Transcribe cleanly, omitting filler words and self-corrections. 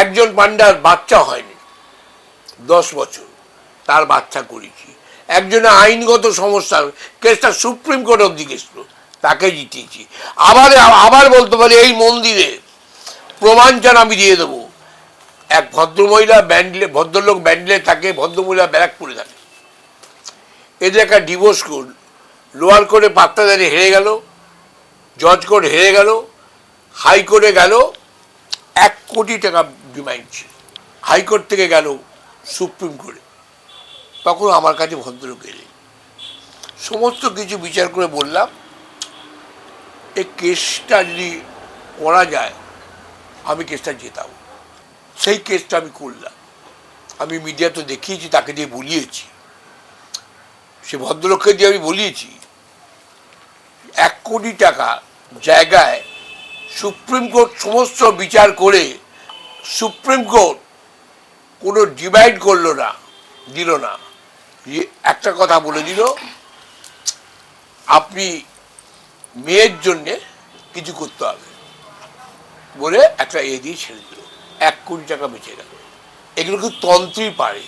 একজন পান্ডার বাচ্চা হয়নি 10 বছর, তার বাচ্চা করেছি। একজনের আইনগত সমস্যা, কেসটা সুপ্রিম কোর্ট অব্দি গেছিল, তাকে জিতিয়েছি। আবার বলতে পারি এই মন্দিরে প্রমাণ চান আমি দিয়ে দেবো। এক ভদ্রমহিলা ব্যান্ডেলে, ভদ্রলোক ব্যান্ডেলে থাকে, ভদ্রমহিলা ব্যারাকপুরে থাকে। এদের একটা ডিভোর্স কোর্ট, লোয়ার কোর্টে পাত্তাদারি হেরে গেল, জজ কোর্ট হেরে গেল, হাইকোর্টে গেল, 1 কোটি টাকা ডিমান্ড ছিল। হাইকোর্ট থেকে গেল সুপ্রিম কোর্টে, তখন আমার কাছে ভদ্রলোক এলেন, সমস্ত কিছু বিচার করে বললাম এই কেসটা যদি করা যায় আমি কেসটা জেতাবো। সেই কেসটা আমি করলাম। আমি মিডিয়াতে দেখিয়েছি, তাকে দিয়ে বলিয়েছি, সে ভদ্রলোককে দিয়ে আমি বলিয়েছি 1 কোটি টাকা জায়গায় সুপ্রিম কোর্ট সমস্ত বিচার করে সুপ্রিম কোর্ট কোনো ডিভাইড করলো না, দিল না। একটা কথা বলে দিল, আপনি মেয়ের জন্যে কিছু করতে হবে বলে একটা দিয়ে ছেড়ে দিল, 1 কোটি টাকা বেঁচে গেল। এগুলো কিন্তু তন্ত্রই পারে।